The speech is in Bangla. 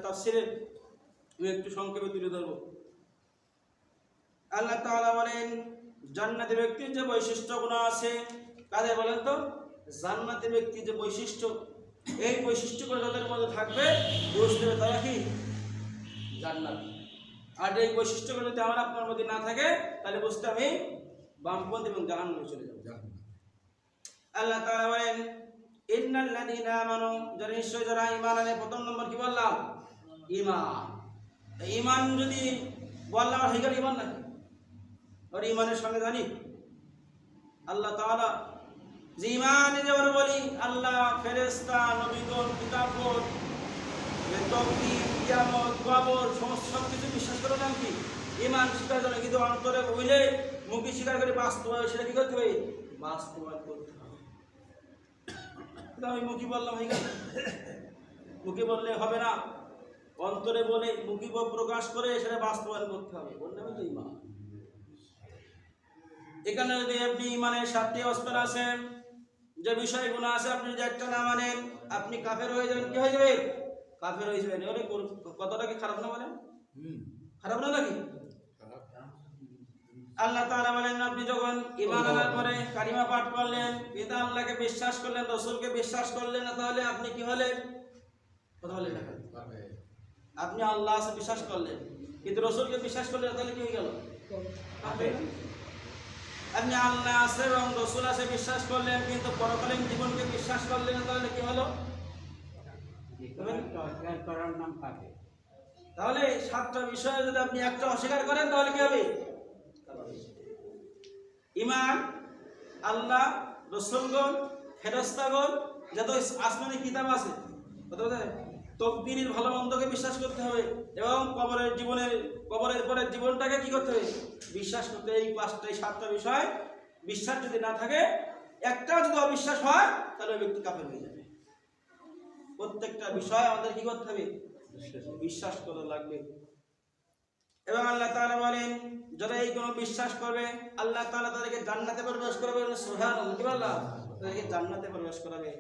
তাফসীরে আমি একটু সংক্ষেপে তুলে ধরব। আল্লাহ তাআলা বলেন জান্নাতি ব্যক্তির যে বৈশিষ্ট্যগুলো আছে, কাদের বলেন তো? জান্নাতি ব্যক্তির যে বৈশিষ্ট্য, এই বৈশিষ্ট্যগুলো যাদের মধ্যে থাকবে বুঝতে হবে তারা কি জান্নাতি। আর এই বৈশিষ্ট্যগুলো যদি আমার আপনার মধ্যে না থাকে তাহলে বুঝতে আমি বামপন্থী এবং জাহান্নামে চলে যাব। আল্লাহ তাআলা বলেন ইন্নাল্লাযীনা আমানু, যারা নিশ্চয় যারা ঈমান আনে। প্রথম নম্বর কি বললাম? ঈমান। ঈমান যদি বললাম হয়ে গেল ঈমান নাকি? আর ঈমানের সঙ্গে জানি আল্লাহ তাআলা যে ঈমান যে আমরা বলি আল্লাহ, ফেরেশতা, নবীগণ, কিতাবগণ, তাকদীর, কিয়ামত, কবর, সমস্ত সবকিছু বিশ্বাস করে নাম কি ঈমান। স্বীকার করে, কিন্তু অন্তরে বলে মুখে স্বীকার করে বাস্তবায়ন সেটা কি করতে হবে? বাস্তবায়ন করতে হবে। আমি মুখে বললাম হয়ে গেল, মুখে বললে হবে না, অন্তরে বলে মুখে প্রকাশ করে সেটা বাস্তবায়ন করতে হবে। বললাম তো ঈমান। এখানে যদি আপনি ঈমানের 7টি স্তর আছে, যে বিষয়গুলো আছে, আপনি যদি একটা না মানেন আপনি কাফের হয়ে যাবেন। কি হয়ে যাবে? কাফের হয়ে যাবেন। ওরে কতটা কি খারাপ না বলেন? খারাপ না নাকি? আল্লাহ তাআলা বলেন আপনি যখন ঈমান আনার পরে কালিমা পাঠ করলেন, পিতা আল্লাহকে বিশ্বাস করলেন, রাসূলকে বিশ্বাস করলেন না, তাহলে আপনি কি হলেন? কথা বলেন না। আপনি আল্লাহ আছে বিশ্বাস করলেন কিন্তু রাসূলকে বিশ্বাস করলেন না, তাহলে কি হয়ে গেল? কাফের। আপনি আল্লাহ আছে এবং রাসূল আছে বিশ্বাস করলেন কিন্তু পরকালীন জীবনকে বিশ্বাস করলেন না, তাহলে কি হলো? তাহলে 7টা বিষয়ে যদি আপনি একটা অস্বীকার করেন তাহলে কি হবে? ঈমান, আল্লাহ, রাসূলগণ, ফেরেশতাগণ, যত আসমানি কিতাব আছে, তাকদীরের ভালো মন্দকে বিশ্বাস করতে হবে এবং কবরের পরের জীবনটাকে কি করতে হবে? বিশ্বাস করতে। এই 7টা বিষয় বিশ্বাস যদি না থাকে, একটা যদি অবিশ্বাস হয় তাহলে ওই ব্যক্তি কাফের হয়ে যাবে। প্রত্যেকটা বিষয় আমাদের কি করতে হবে? বিশ্বাস করা লাগবে। এবং আল্লাহ তাআলা বলেন যারা এইগুলো বিশ্বাস করবে আল্লাহ তাআলা তাদেরকে জান্নাতে প্রবেশ করাবে। সুবহানাল্লাহ। কি বললাম? তাদেরকে জান্নাতে প্রবেশ করাবে।